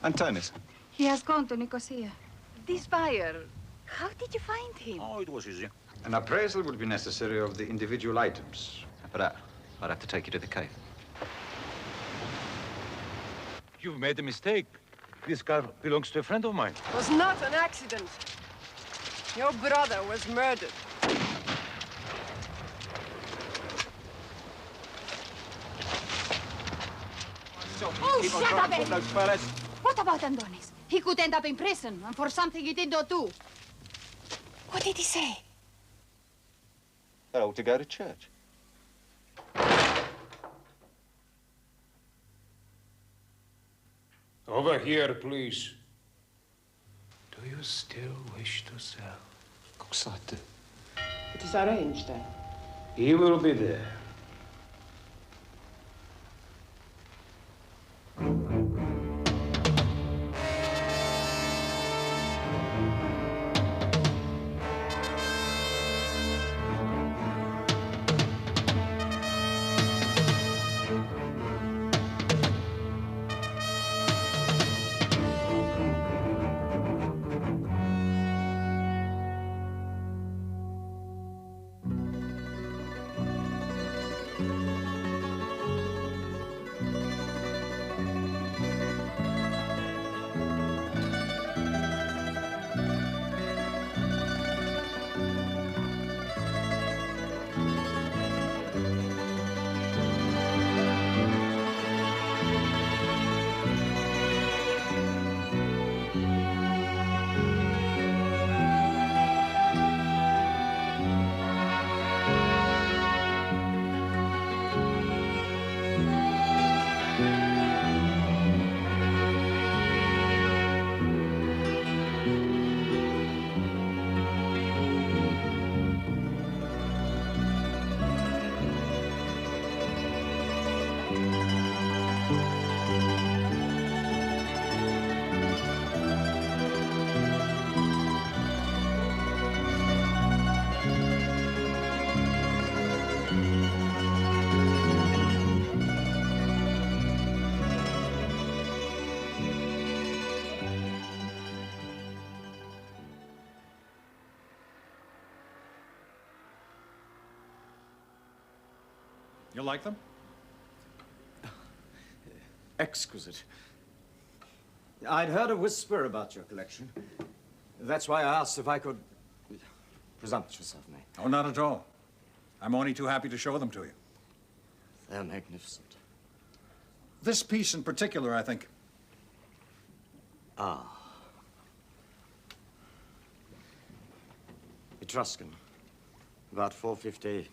And tennis? He has gone to Nicosia. This buyer, how did you find him? Oh, it was easy. An appraisal will be necessary of the individual items. For that, I'd have to take you to the cave. You've made a mistake. This car belongs to a friend of mine. It was not an accident. Your brother was murdered. Oh, shut up, Eddie! What about Andonis? He could end up in prison and for something he did not do. What did he say? That ought to go to church. Over here, please. Do you still wish to sell? Coxate. It is arranged, then. He will be there. You like them? Exquisite. I'd heard a whisper about your collection. That's why I asked if I could... Presumptuous of me. Oh, not at all. I'm only too happy to show them to you. They're magnificent. This piece in particular, I think. Ah. Etruscan. About 450,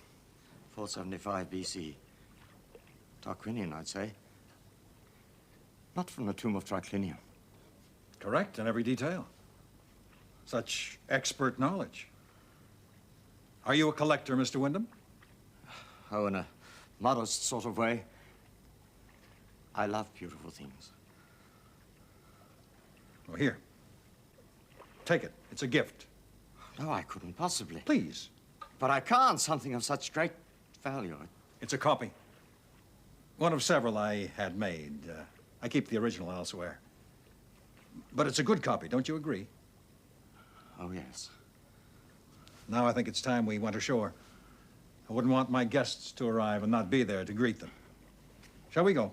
475 BC. Tarquinian, I'd say. Not from the tomb of Triclinium. Correct in every detail. Such expert knowledge. Are you a collector, Mr. Wyndham? Oh, in a modest sort of way. I love beautiful things. Well, here. Take it. It's a gift. No, I couldn't possibly. Please. But I can't. Something of such great value. It's a copy. One of several I had made. I keep the original elsewhere. But it's a good copy, don't you agree? Oh, yes. Now I think it's time we went ashore. I wouldn't want my guests to arrive and not be there to greet them. Shall we go?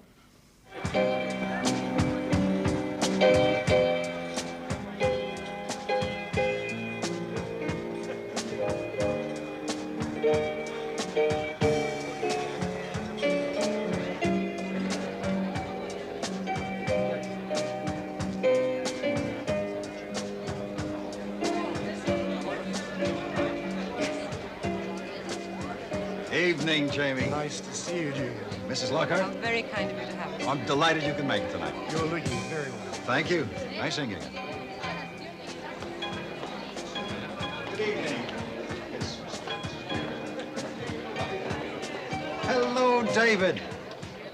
Evening, Jamie. Nice to see you, Junior. Mrs. Lockhart? How very kind of you to have us. I'm delighted you can make it tonight. You're looking very well. Thank you. Nice singing. Good evening. Hello, David.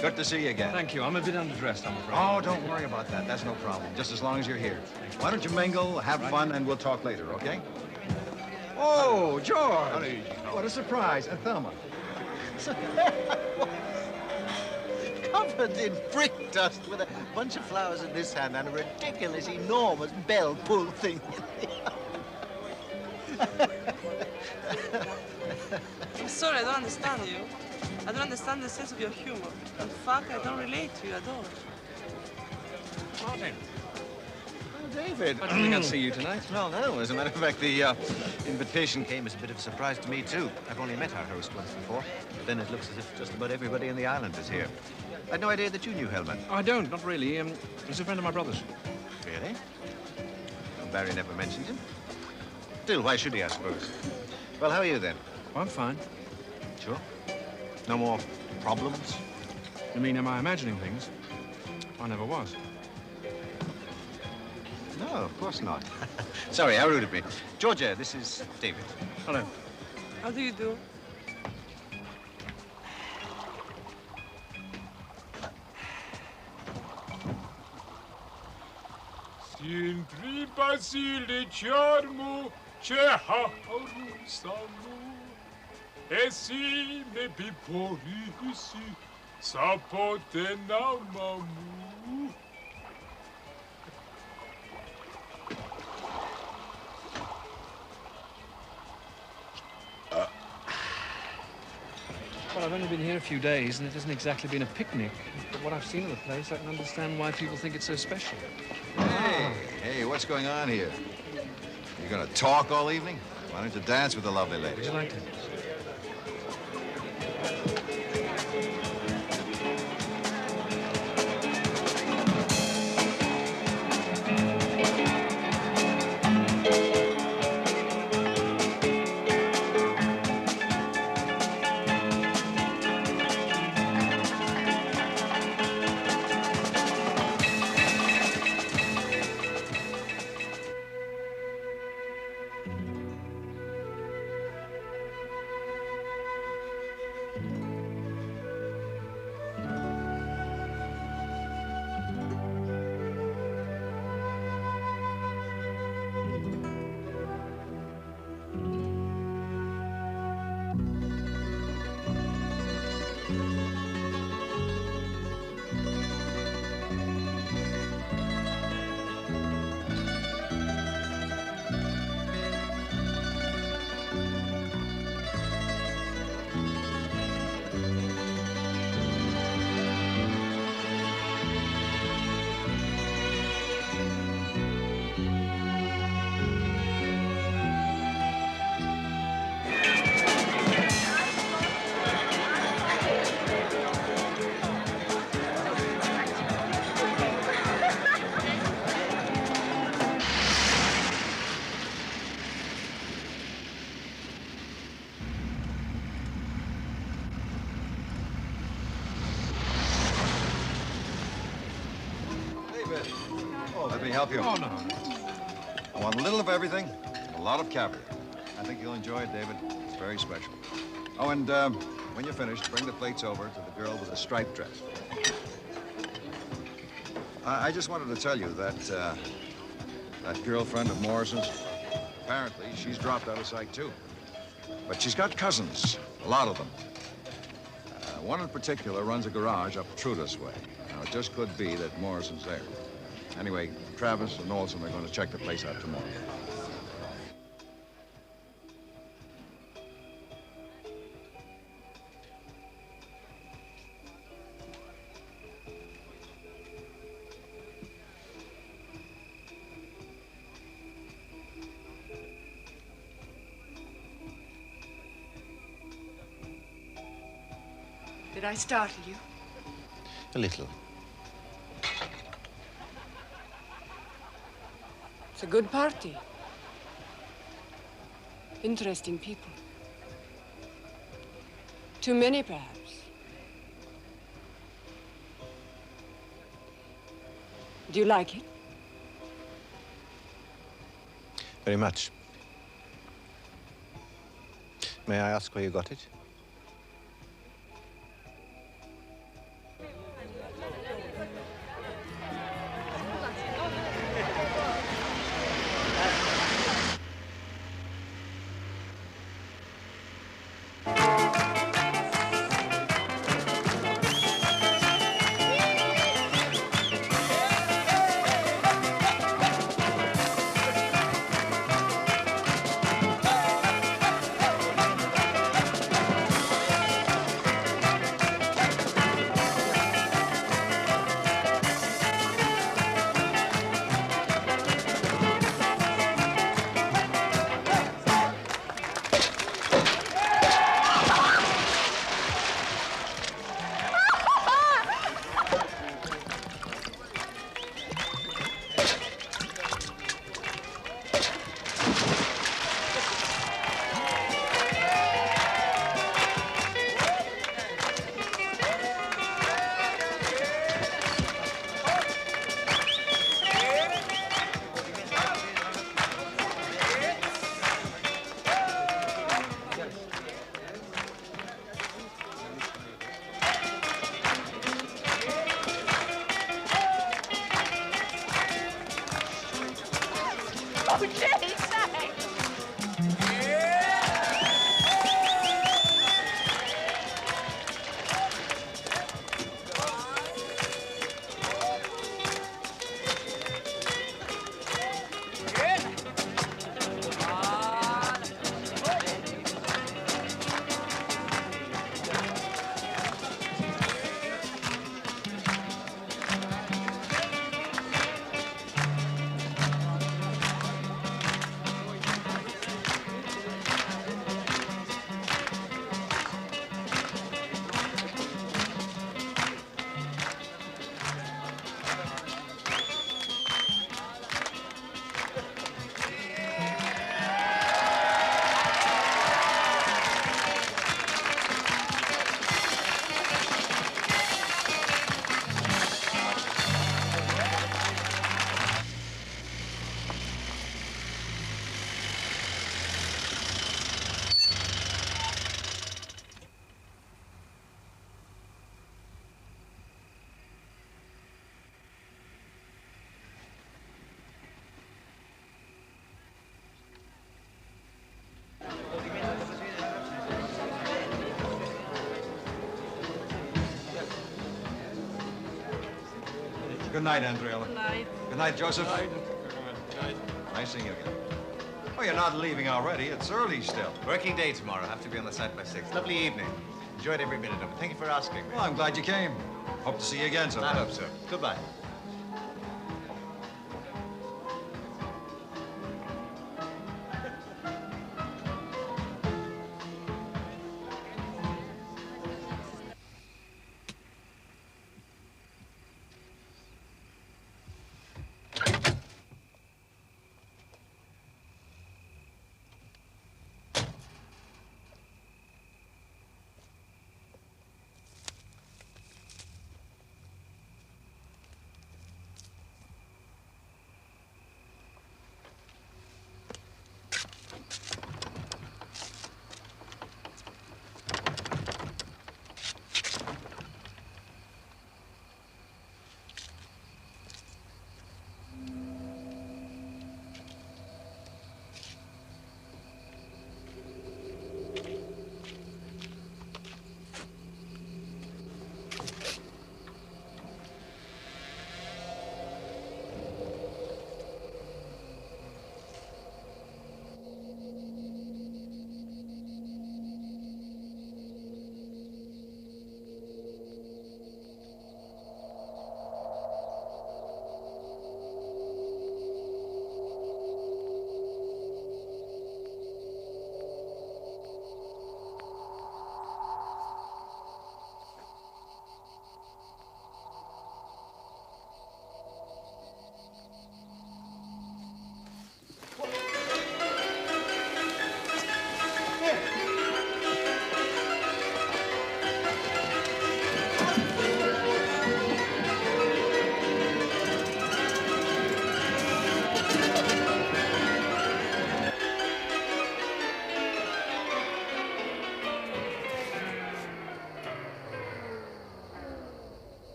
Good to see you again. Thank you. I'm a bit underdressed, I'm afraid. Oh, don't worry about that. That's no problem. Just as long as you're here. Why don't you mingle, have fun, and we'll talk later, okay? Oh, George. What a surprise. And Thelma. Come covered in brick dust with a bunch of flowers in this hand and a ridiculous, enormous bell pull thing in the other. I'm sorry, I don't understand you. I don't understand the sense of your humor. In fact, I don't relate to you at all. Martin. Oh, David. I didn't think I'd see you tonight. Well, no. As a matter of fact, the invitation came as a bit of a surprise to me, too. I've only met our host once before. But then it looks as if just about everybody in the island is here. I had no idea that you knew Hellman. I don't, not really. He's a friend of my brother's. Really? Well, Barry never mentioned him. Still, why should he, I suppose? Well, how are you, then? I'm fine. Sure? No more problems? You mean, am I imagining things? I never was. No, of course not. Sorry, how rude of me. Georgia, this is David. Hello. How do you do? Sintri Basile Charmo, Cheharu Samu, Esi me Biporisi, Sapote Namamu. Well, I've only been here a few days, and it hasn't exactly been a picnic. But what I've seen of the place, I can understand why people think it's so special. Hey, what's going on here? You gonna talk all evening? Why don't you dance with the lovely lady? Would you like to? Let me help you. Oh, no. I want a little of everything, a lot of caviar. I think you'll enjoy it, David. It's very special. Oh, and when you're finished, bring the plates over to the girl with the striped dress. I just wanted to tell you that that girlfriend of Morrison's, apparently she's dropped out of sight, too. But she's got cousins, a lot of them. One in particular runs a garage up Truda's way. Now, it just could be that Morrison's there. Anyway, Travis and Olson are going to check the place out tomorrow. Did I startle you? A little. It's a good party. Interesting people. Too many, perhaps. Do you like it? Very much. May I ask where you got it? Oh, Jay, thanks. Good night, Andrea. Good night. Good night, Joseph. Nice seeing you again. Oh, you're not leaving already. It's early still. Working day tomorrow. Have to be on the site by 6. Lovely evening. Enjoyed every minute of it. Thank you for asking me. Well, I'm glad you came. Hope to see you again sometime. I hope so. Goodbye.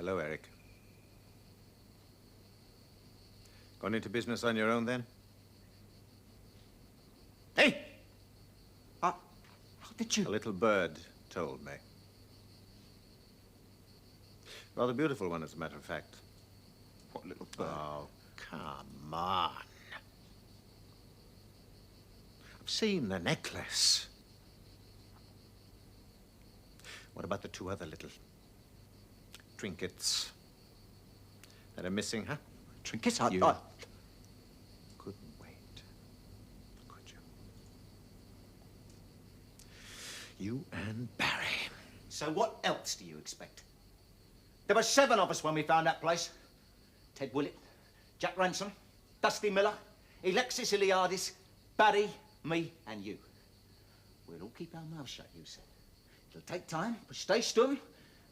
Hello, Eric. Gone into business on your own, then? Hey! How did you? A little bird told me. Rather beautiful one, as a matter of fact. What little bird? Oh, come on. I've seen the necklace. What about the two other little trinkets that are missing, huh? Trinkets? You couldn't wait, could you? You and Barry. So what else do you expect? There were 7 of us when we found that place. Ted Willett, Jack Ransom, Dusty Miller, Alexis Iliadis, Barry, me, and you. We'll all keep our mouths shut, you said. It'll take time, but stay still,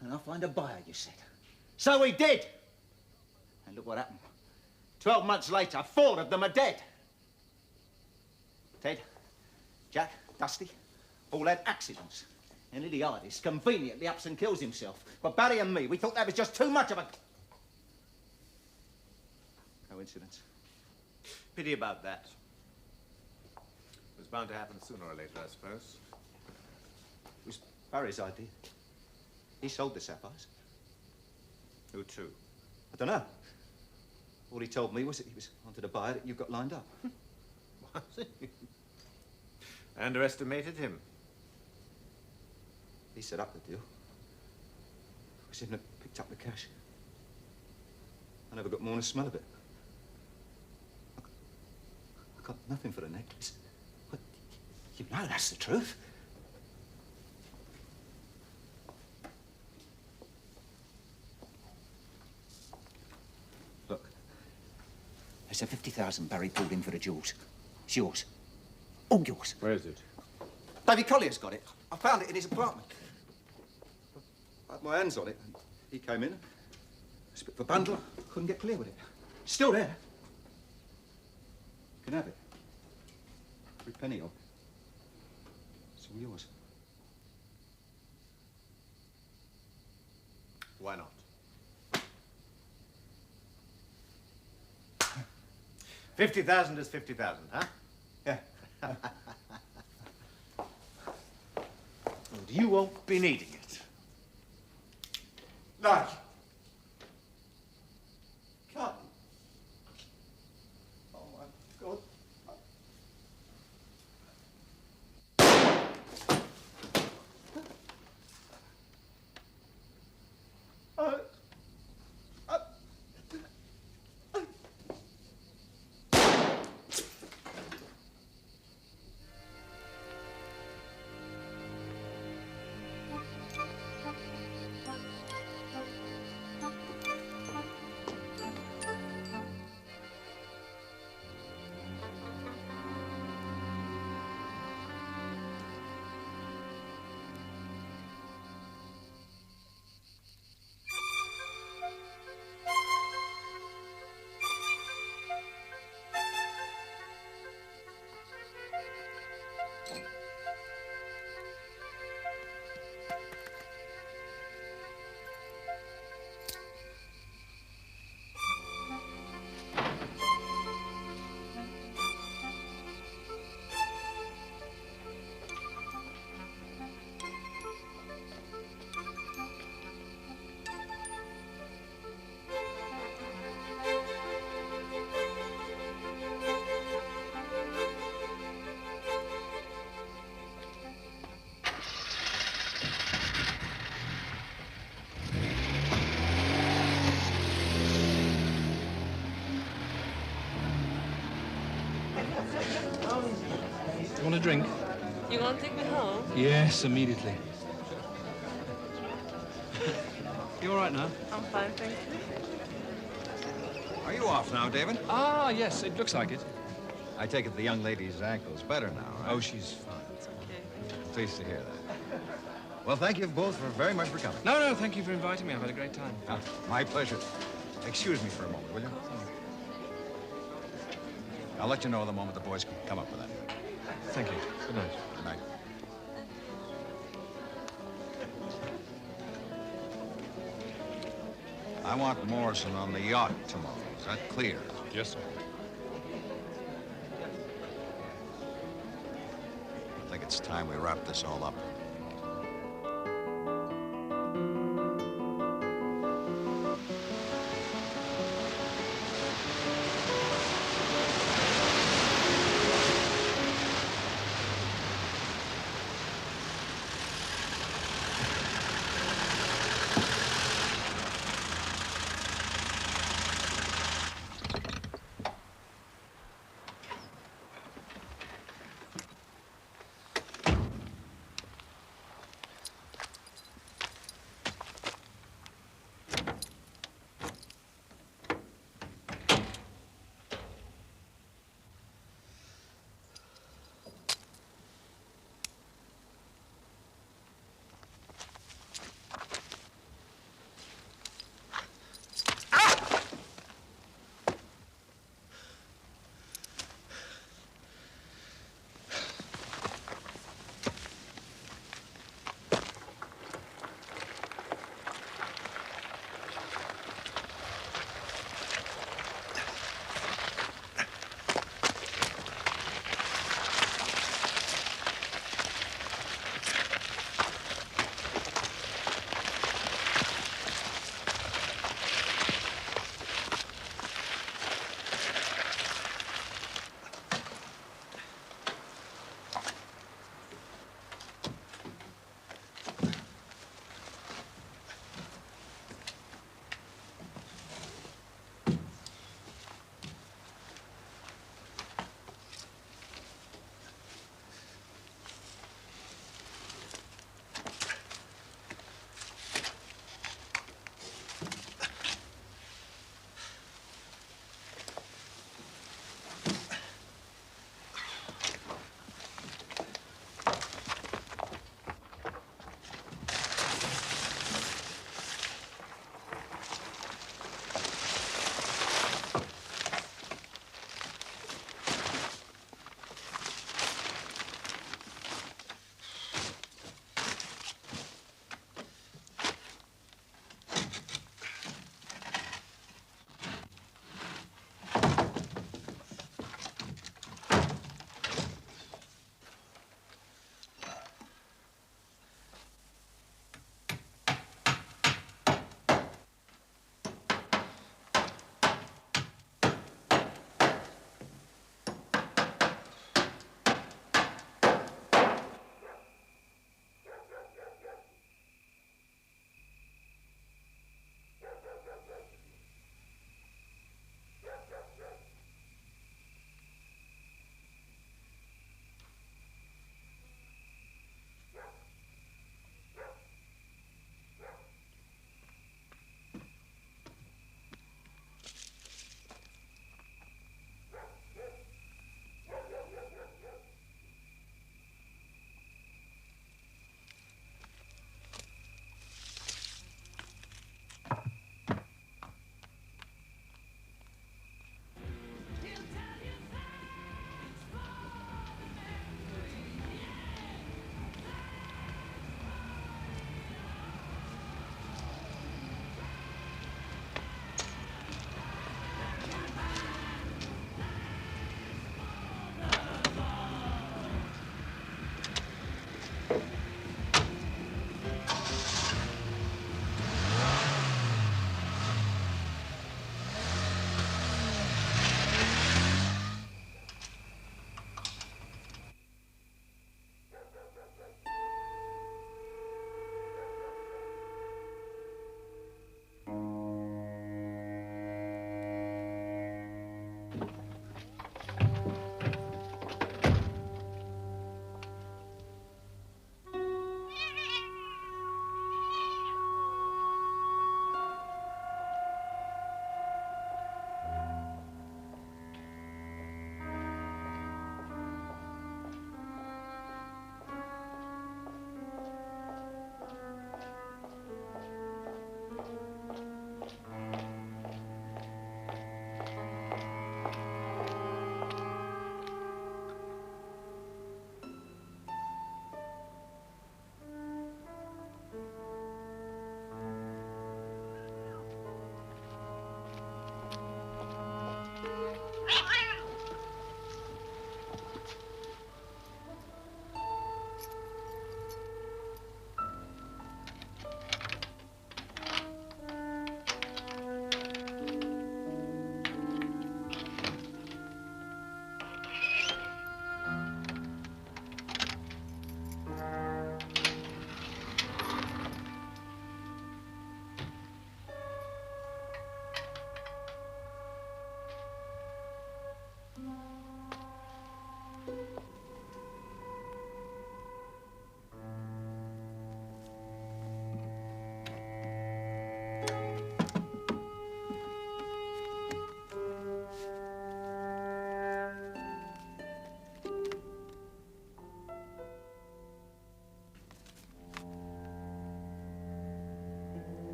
and I'll find a buyer, you said. So we did! And look what happened. 12 months later, 4 of them are dead. Ted, Jack, Dusty, all had accidents. And Iliadis conveniently ups and kills himself. But Barry and me, we thought that was just too much of a coincidence. Pity about that. It was bound to happen sooner or later, I suppose. It was Barry's idea. He sold the sapphires. Who to? I don't know. All he told me was that he was wanted a buyer that you've got lined up. Was he? I underestimated him. He set up the deal. It was him that picked up the cash. I never got more than a smell of it. I got nothing for the necklace. But you know that's the truth. Look, there's a 50,000 Barry pulled in for the jewels. It's yours. All yours. Where is it? David Collier's got it. I found it in his apartment. I had my hands on it, and he came in, split the bundle, couldn't get clear with it. Still there. You can have it. Every penny of it. It's all yours. Why not? 50,000 is 50,000, huh? Yeah. And you won't be needing it. No. Can't. Oh, my God. You want a drink? You want to take me home? Yes, immediately. You all right now? I'm fine, thank you. Are you off now, David? Ah, yes, it looks like it. I take it the young lady's ankle's better now, right? Oh, she's fine. It's okay. Pleased to hear that. Well, thank you both very much for coming. No, thank you for inviting me. I've had a great time. My pleasure. Excuse me for a moment, will you? I'll let you know the moment the boys can come up with that. Thank you. Good night. Good night. I want Morrison on the yacht tomorrow. Is that clear? Yes, sir. I think it's time we wrap this all up.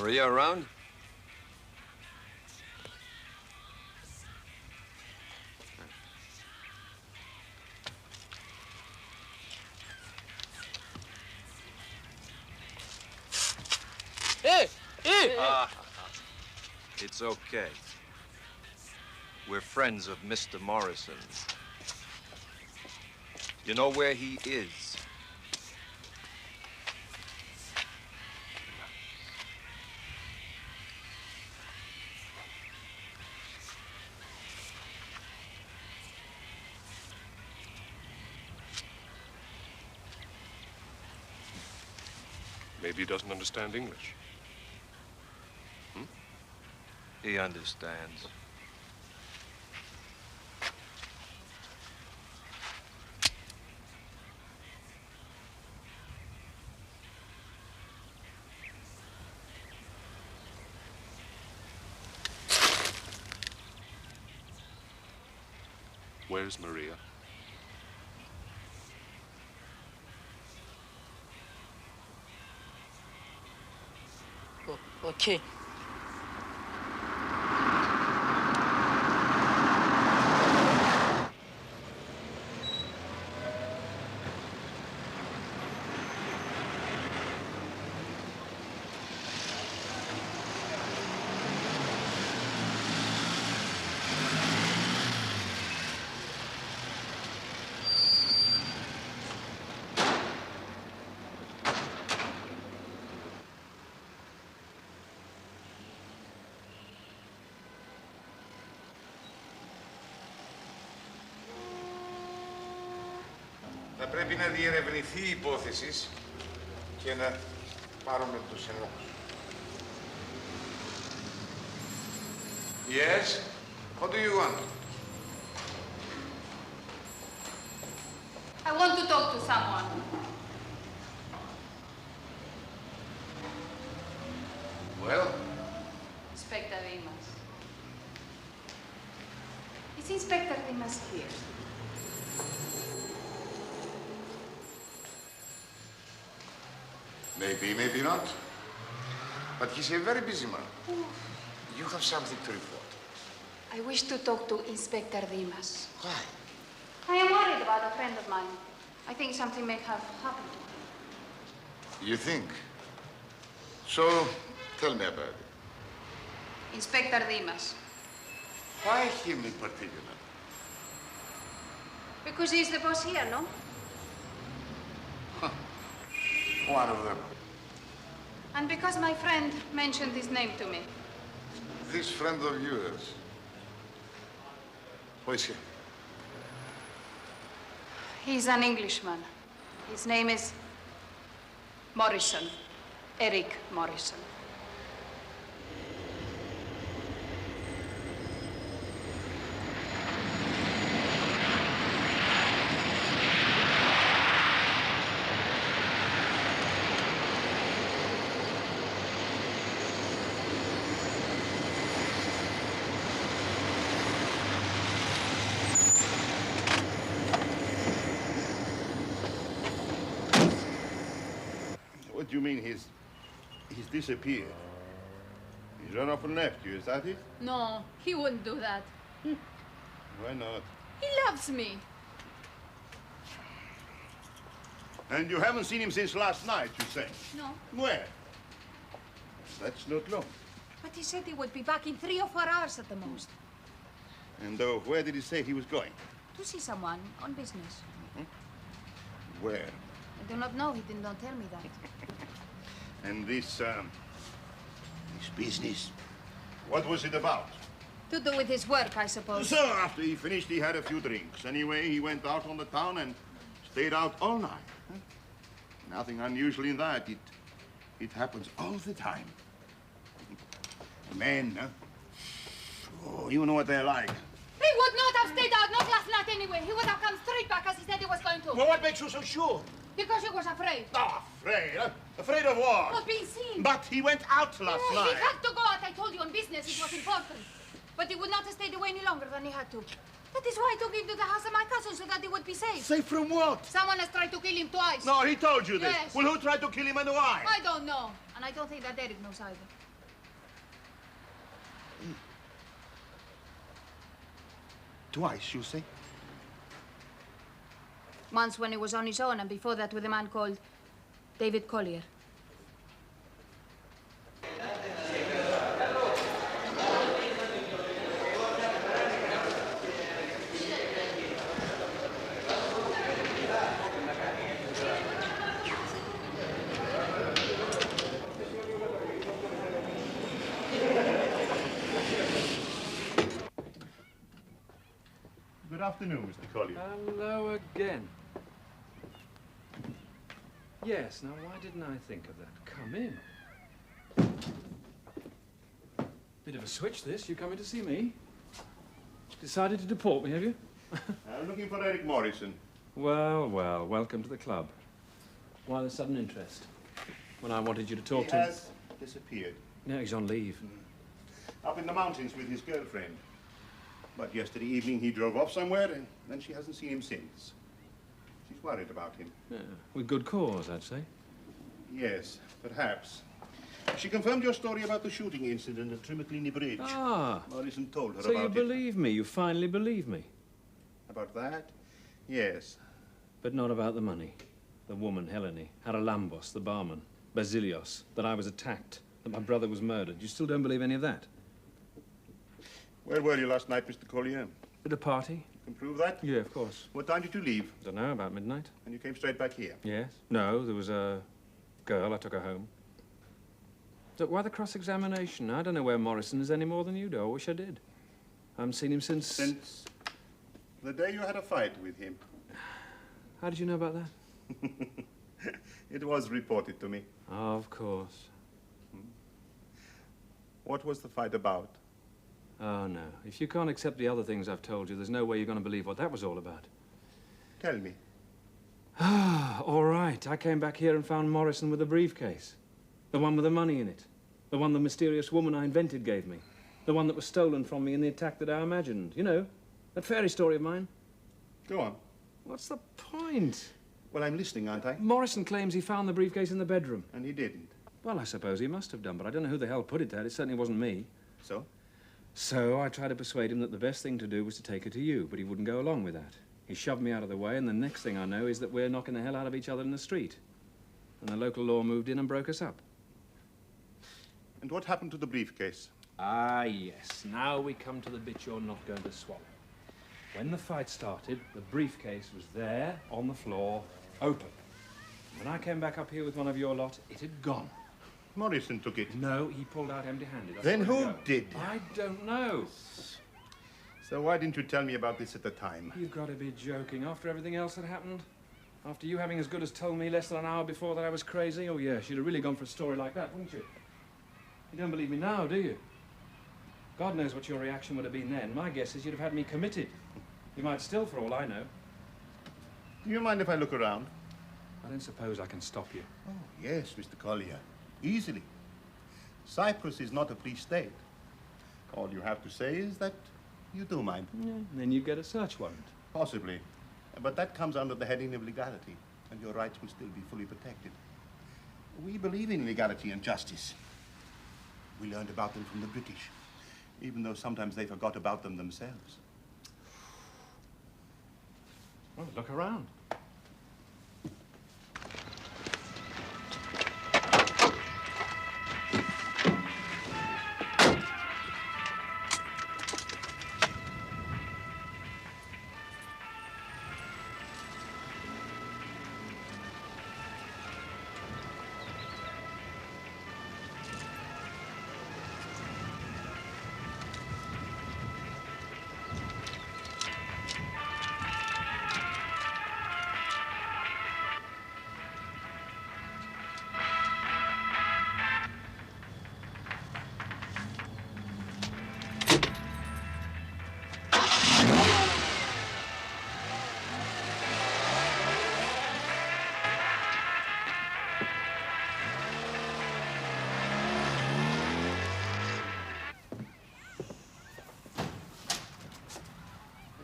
Maria around? Hey! Hey! It's okay. We're friends of Mr. Morrison. You know where he is? Maybe he doesn't understand English. He understands. Where's Maria? Okay. Θα πρέπει να διερευνηθεί η υπόθεση και να πάρουμε τους ενόχους. Yes? What do you want? I want to talk to someone. Well? Inspector Dimas. Is Inspector Dimas here? Maybe, maybe not. But he's a very busy man. You have something to report. I wish to talk to Inspector Dimas. Why? I am worried about a friend of mine. I think something may have happened to him. You think? So, tell me about it. Inspector Dimas. Why him in particular? Because he's the boss here, no? One of them. And because my friend mentioned his name to me. This friend of yours. Who is he? He's an Englishman. His name is Morrison. Eric Morrison. What do you mean he's disappeared? He's run off and left you, is that it? No, he wouldn't do that. Why not? He loves me. And you haven't seen him since last night, you say? No. Where? That's not long. But he said he would be back in 3 or 4 hours at the most. And where did he say he was going? To see someone on business. Where? I do not know. He did not tell me that. And this business, what was it about? To do with his work, I suppose. So after he finished, he had a few drinks. Anyway, he went out on the town and stayed out all night. Huh? Nothing unusual in that. It happens all the time. Men, huh? Oh, you know what they're like. He would not have stayed out, not last night anyway. He would have come straight back as he said he was going to. Well, what makes you so sure? Because he was afraid. Oh, afraid? Huh? Afraid of what? Of being seen. But he went out last night. He had to go out, I told you, on business. It was important. But he would not have stayed away any longer than he had to. That is why I took him to the house of my cousin so that he would be safe. Safe from what? Someone has tried to kill him twice. No, he told you this. Yes. Well, who tried to kill him and why? I don't know. And I don't think that Eric knows either. Twice, you say? Once when he was on his own, and before that with a man called David Collier. Good afternoon, Mr. Collier. Hello again. Yes, now why didn't I think of that? Come in. Bit of a switch, this. You coming to see me? Decided to deport me, have you? I'm looking for Eric Morrison. Well, well, welcome to the club. Why the sudden interest? When I wanted you to talk to him. He has disappeared. No, he's on leave. Up in the mountains with his girlfriend. But yesterday evening he drove off somewhere, and then she hasn't seen him since. She's worried about him. Yeah, with good cause, I'd say. Yes, perhaps. She confirmed your story about the shooting incident at Trimaclini Bridge. Ah. Morrison told her So about you it. believe me? You finally believe me? About that? Yes. But not about the money. The woman, Helene, Haralambos, the barman, Basilios, that I was attacked, that my brother was murdered. You still don't believe any of that? Where were you last night, Mr. Collier? At a party. You can prove that? Yeah, of course. What time did you leave? Don't know, about midnight. And you came straight back here? Yes. No, there was a girl. I took her home. Look, why the cross-examination? I don't know where Morrison is any more than you do. I wish I did. I haven't seen him since... Since the day you had a fight with him. How did you know about that? It was reported to me. Of course. What was the fight about? Oh, no. If you can't accept the other things I've told you, there's no way you're going to believe what that was all about. Tell me. Ah, all right. I came back here and found Morrison with a briefcase. The one with the money in it. The one the mysterious woman I invented gave me. The one that was stolen from me in the attack that I imagined. You know, that fairy story of mine. Go on. What's the point? Well, I'm listening, aren't I? Morrison claims he found the briefcase in the bedroom. And he didn't. Well, I suppose he must have done, but I don't know who the hell put it there. It certainly wasn't me. So? So I tried to persuade him that the best thing to do was to take her to you, but he wouldn't go along with that. He shoved me out of the way, and the next thing I know is that we're knocking the hell out of each other in the street. And the local law moved in and broke us up. And what happened to the briefcase? Ah, yes. Now we come to the bit you're not going to swallow. When the fight started, the briefcase was there, on the floor, open. When I came back up here with one of your lot, it had gone. Morrison took it. No, he pulled out empty-handed. Then who did? I don't know. So why didn't you tell me about this at the time? You've got to be joking. After everything else that happened? After you having as good as told me less than an hour before that I was crazy? Oh, yes, you'd have really gone for a story like that, wouldn't you? You don't believe me now, do you? God knows what your reaction would have been then. My guess is you'd have had me committed. You might still, for all I know. Do you mind if I look around? I don't suppose I can stop you. Oh, yes, Mr. Collier. Easily. Cyprus is not a free state. All you have to say is that you do mind. Yeah, then you get a search warrant. Possibly. But that comes under the heading of legality, and your rights will still be fully protected. We believe in legality and justice. We learned about them from the British, even though sometimes they forgot about them themselves. Well, look around.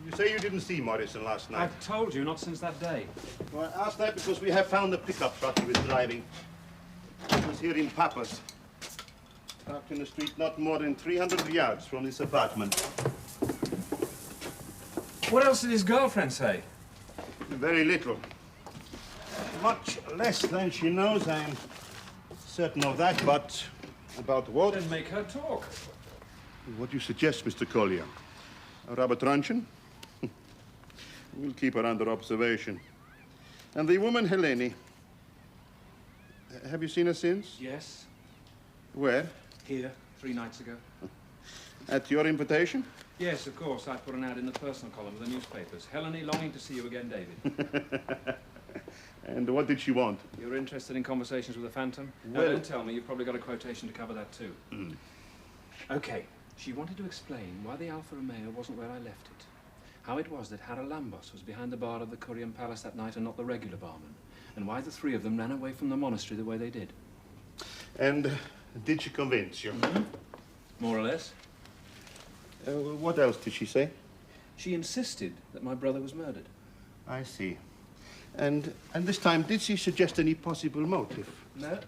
You say you didn't see Morrison last night. I've told you, not since that day. Well, I asked that because we have found the pickup truck he was driving. It was here in Papas. Parked in the street not more than 300 yards from this apartment. What else did his girlfriend say? Very little. Much less than she knows, I am certain of that, but about what? Then make her talk. What do you suggest, Mr. Collier? A rubber truncheon? We'll keep her under observation. And the woman, Helene. Have you seen her since? Yes. Where? Here, 3 nights ago. At your invitation? Yes, of course. I put an ad in the personal column of the newspapers. Helene longing to see you again, David. And what did she want? You're interested in conversations with the Phantom? Well- Now, don't tell me. You've probably got a quotation to cover that, too. Mm. Okay. She wanted to explain why the Alfa Romeo wasn't where I left it. How it was that Haralambos was behind the bar of the Curian Palace that night and not the regular barman. And why the 3 of them ran away from the monastery the way they did. And did she convince you? Mm-hmm. More or less. What else did she say? She insisted that my brother was murdered. I see. And this time, did she suggest any possible motive? No.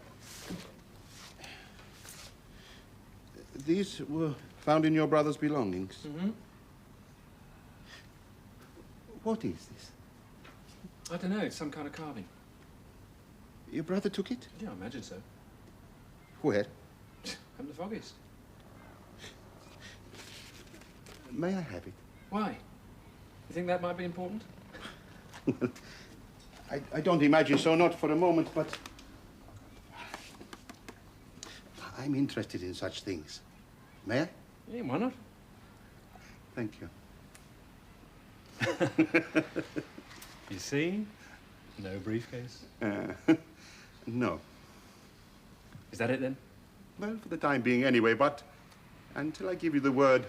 These were found in your brother's belongings. Mm-hmm. What is this? I don't know. It's some kind of carving. Your brother took it? Yeah, I imagine so. Where? I'm the foggiest. May I have it? Why? You think that might be important? I don't imagine so, not for a moment, but I'm interested in such things. May I? Yeah, why not? Thank you. You see? No briefcase? No. Is that it, then? Well, for the time being, anyway, but until I give you the word,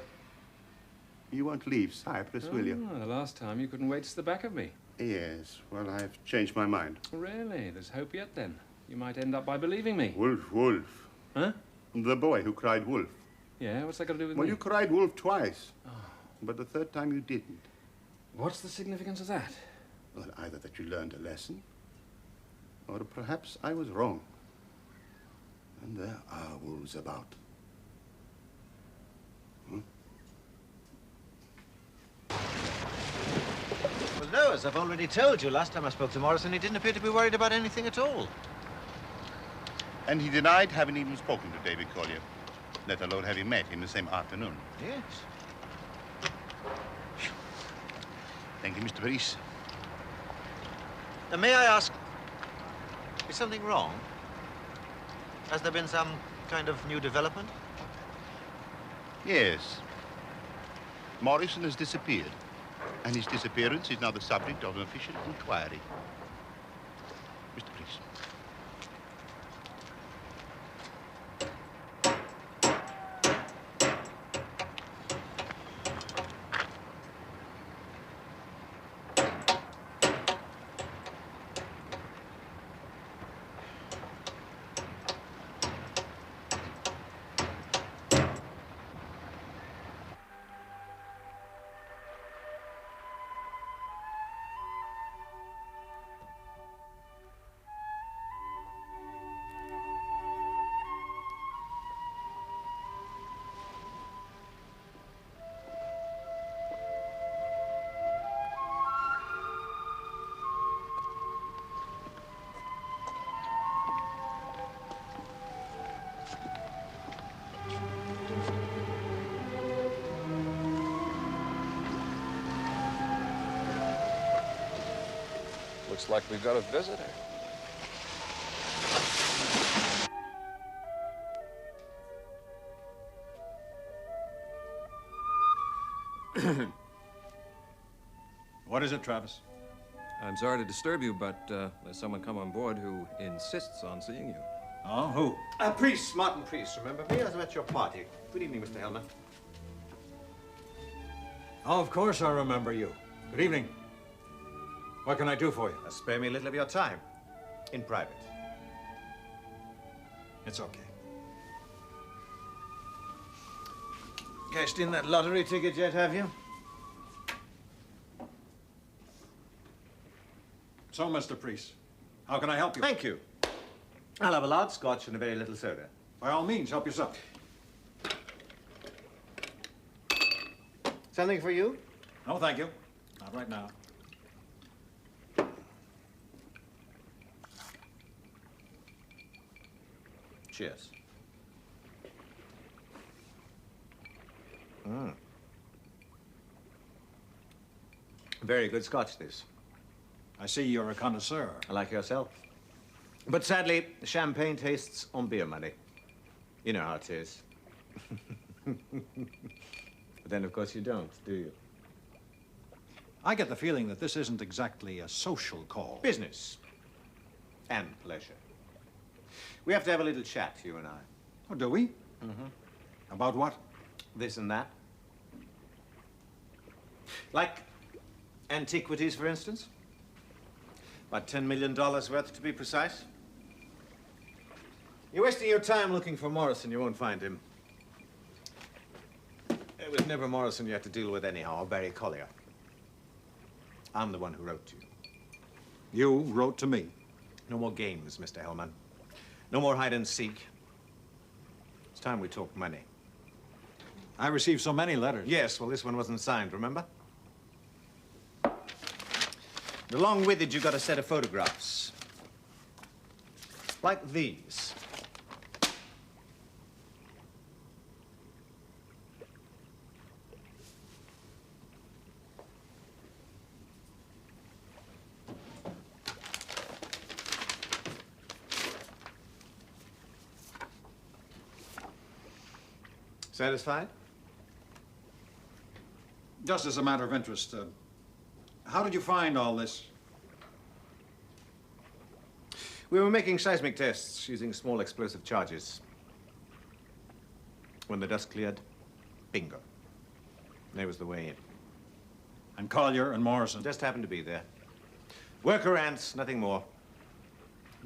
you won't leave Cyprus, will you? The last time you couldn't wait to the back of me. Yes, well, I've changed my mind. Really? There's hope yet, then. You might end up by believing me. Wolf. Huh? The boy who cried wolf. Yeah, what's that got to do with Well, me? you cried wolf twice. Oh. But the 3rd time you didn't. What's the significance of that? Well, either that you learned a lesson, or perhaps I was wrong. And there are wolves about. Well, no, as I've already told you, last time I spoke to Morrison, he didn't appear to be worried about anything at all. And he denied having even spoken to David Collier, let alone having met him the same afternoon. Yes. Thank you, Mr. Paris. Now, may I ask, is something wrong? Has there been some kind of new development? Yes. Morrison has disappeared, and his disappearance is now the subject of an official inquiry. Mr. Paris. Looks like we've got a visitor. What is it, Travis? I'm sorry to disturb you, but there's someone come on board who insists on seeing you. Oh, who? Priest, Martin Priest, remember me? I was at your party. Good evening, Mr. Helmer. Oh, of course I remember you. Good evening. What can I do for you? Spare me a little of your time. In private. It's okay. Cashed in that lottery ticket yet, have you? So, Mr. Priest, how can I help you? Thank you. I'll have a large scotch and a very little soda. By all means, help yourself. Something for you? No, thank you. Not right now. Cheers. Mm. Very good scotch, this. I see you're a connoisseur. Like yourself. But sadly, champagne tastes on beer money. You know how it is. But then, of course, you don't, do you? I get the feeling that this isn't exactly a social call. Business. And pleasure. We have to have a little chat, you and I. Oh, do we? Mm-hmm. About what? This and that. Like antiquities, for instance. About $10 million worth, to be precise. You're wasting your time looking for Morrison. You won't find him. It was never Morrison you had to deal with anyhow, or Barry Collier. I'm the one who wrote to you. You wrote to me? No more games, Mr. Hellman. No more hide and seek. It's time we talk money. I received so many letters. Yes, well, this one wasn't signed, remember? Along with it, you got a set of photographs. Like these. Satisfied? Just as a matter of interest, how did you find all this? We were making seismic tests using small explosive charges. When the dust cleared, bingo. There was the way in. And Collier and Morrison? Just happened to be there. Worker ants, nothing more.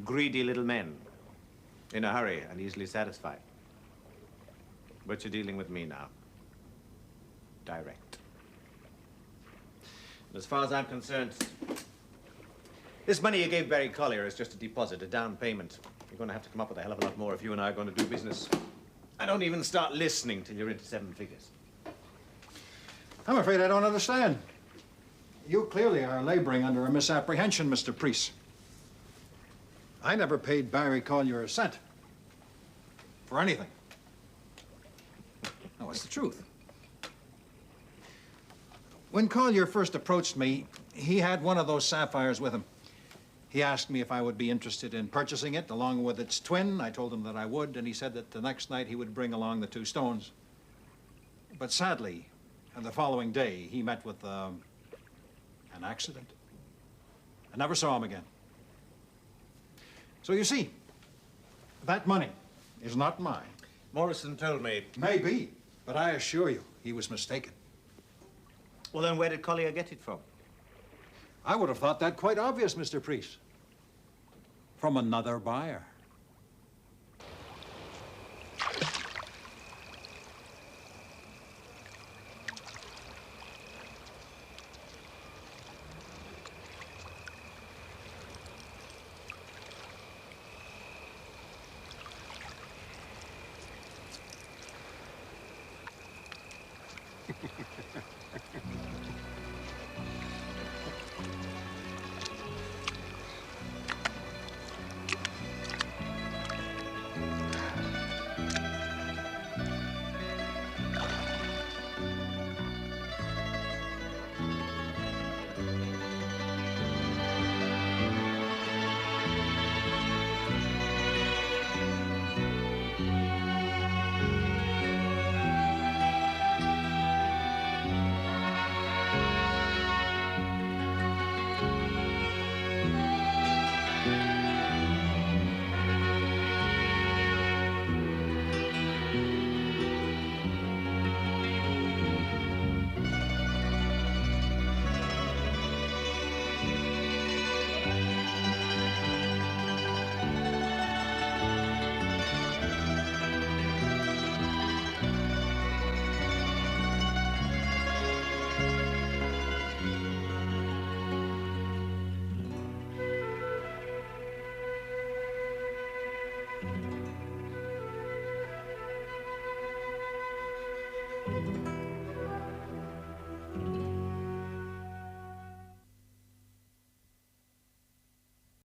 Greedy little men. In a hurry and easily satisfied. But you're dealing with me now. Direct. And as far as I'm concerned, this money you gave Barry Collier is just a deposit, a down payment. You're going to have to come up with a hell of a lot more if you and I are going to do business. I don't even start listening till you're into 7 figures. I'm afraid I don't understand. You clearly are laboring under a misapprehension, Mr. Priest. I never paid Barry Collier a cent. For anything. No, it's the truth. When Collier first approached me, he had one of those sapphires with him. He asked me if I would be interested in purchasing it along with its twin. I told him that I would, and he said that the next night he would bring along the 2 stones. But sadly, the following day, he met with an accident. I never saw him again. So you see, that money is not mine. Morrison told me. Maybe, but I assure you, he was mistaken. Well, then where did Collier get it from? I would have thought that quite obvious, Mr. Priest. From another buyer.